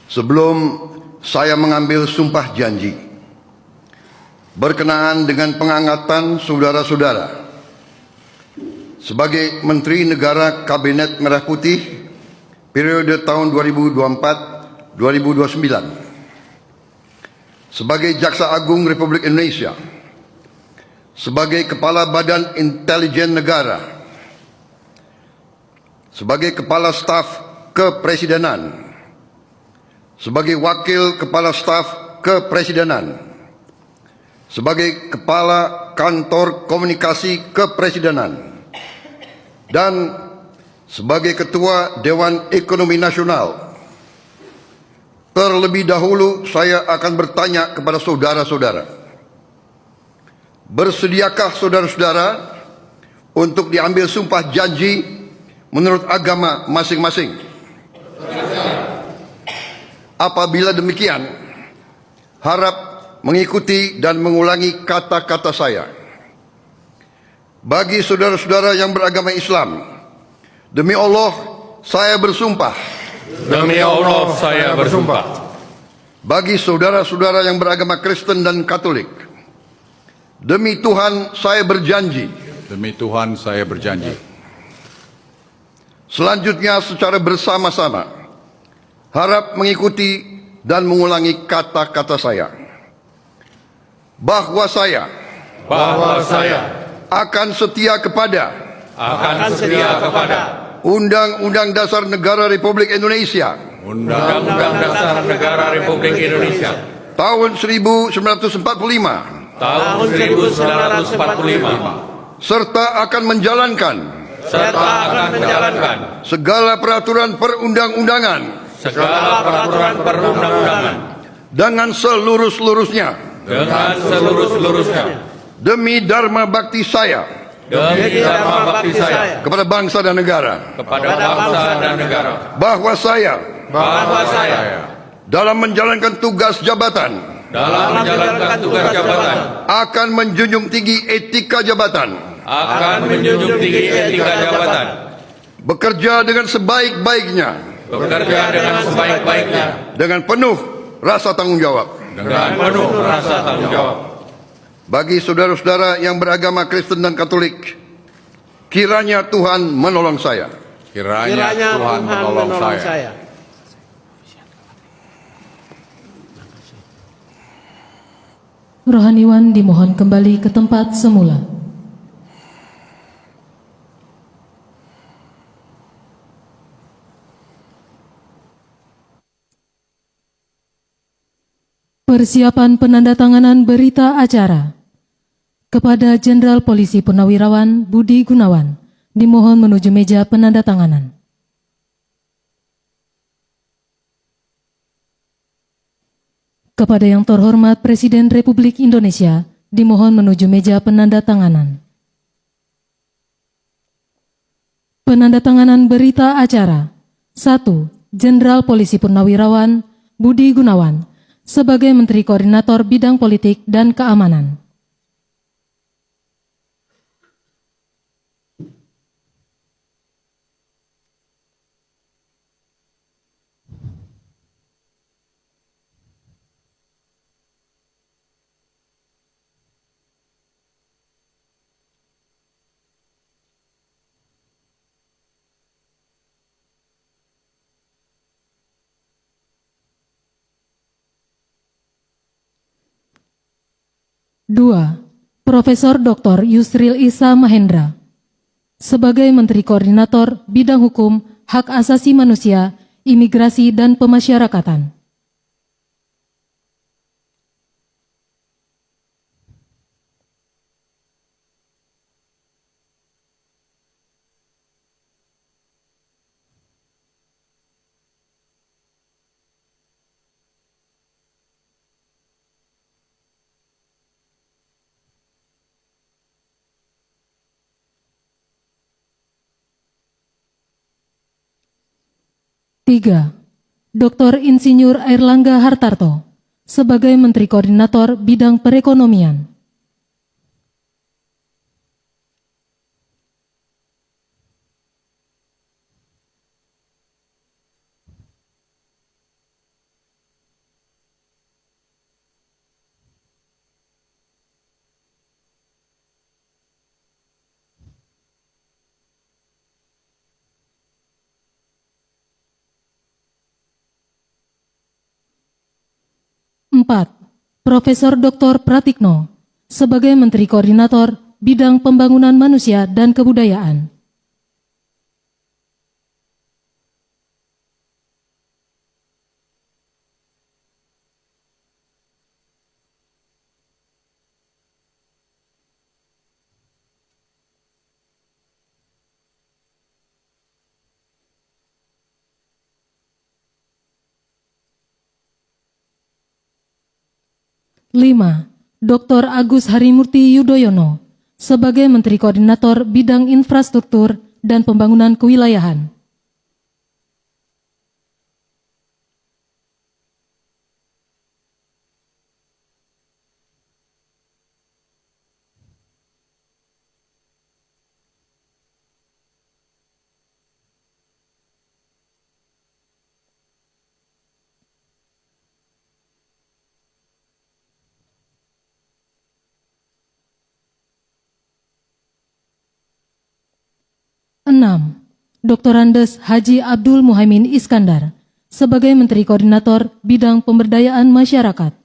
Sebelum saya mengambil sumpah janji berkenaan dengan pengangkatan saudara-saudara sebagai Menteri Negara Kabinet Merah Putih periode tahun 2024-2029, sebagai Jaksa Agung Republik Indonesia, sebagai Kepala Badan Intelijen Negara, sebagai Kepala Staf Kepresidenan, sebagai Wakil Kepala Staf Kepresidenan, sebagai Kepala Kantor Komunikasi Kepresidenan, dan sebagai Ketua Dewan Ekonomi Nasional. Terlebih dahulu saya akan bertanya kepada saudara-saudara, bersediakah saudara-saudara untuk diambil sumpah janji menurut agama masing-masing? Apabila demikian, harap mengikuti dan mengulangi kata-kata saya. Bagi saudara-saudara yang beragama Islam, demi Allah saya bersumpah. Demi Allah saya bersumpah. Bagi saudara-saudara yang beragama Kristen dan Katolik, demi Tuhan saya berjanji. Demi Tuhan saya berjanji. Selanjutnya secara bersama-sama, harap mengikuti dan mengulangi kata-kata saya. Bahwa saya akan setia kepada Undang-Undang Dasar Negara Republik Indonesia Undang-Undang Dasar Negara Republik Indonesia tahun 1945 serta akan menjalankan segala peraturan perundang-undangan dengan seluruh-seluruhnya demi dharma bakti saya kepada bangsa dan negara. Bahwa saya dalam menjalankan tugas jabatan akan menjunjung tinggi etika jabatan, bekerja dengan sebaik-baiknya, dengan penuh rasa tanggung jawab. Bagi saudara-saudara yang beragama Kristen dan Katolik, kiranya Tuhan menolong saya. Kiranya Tuhan menolong saya. Rohaniwan dimohon kembali ke tempat semula. Persiapan penandatanganan berita acara. Kepada Jenderal Polisi Purnawirawan Budi Gunawan, dimohon menuju meja penandatanganan. Kepada yang terhormat Presiden Republik Indonesia, dimohon menuju meja penandatanganan. Penandatanganan berita acara. 1. Jenderal Polisi Purnawirawan Budi Gunawan sebagai Menteri Koordinator Bidang Politik dan Keamanan. Dua, Profesor Dr. Yusril Issa Mahendra sebagai Menteri Koordinator Bidang Hukum, Hak Asasi Manusia, Imigrasi dan Pemasyarakatan. Tiga, Dr. Insinyur Airlangga Hartarto sebagai Menteri Koordinator Bidang Perekonomian. 4. Profesor Dr. Pratikno sebagai Menteri Koordinator Bidang Pembangunan Manusia dan Kebudayaan. 5. Dr. Agus Harimurti Yudhoyono sebagai Menteri Koordinator Bidang Infrastruktur dan Pembangunan Kewilayahan. 6. Dr. Andes Haji Abdul Muhaimin Iskandar sebagai Menteri Koordinator Bidang Pemberdayaan Masyarakat.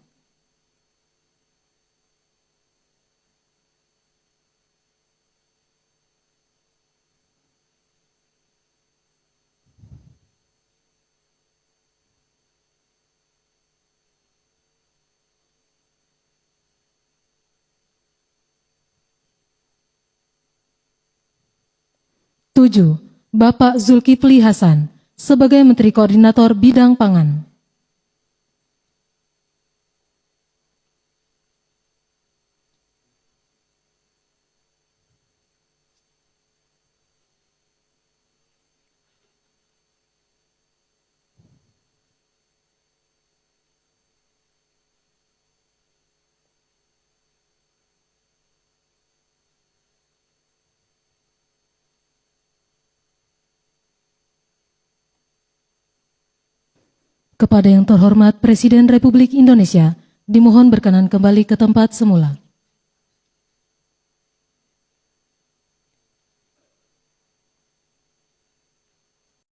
7. Bapak Zulkifli Hasan sebagai Menteri Koordinator Bidang Pangan. 8. Kepada yang terhormat Presiden Republik Indonesia, dimohon berkenan kembali ke tempat semula.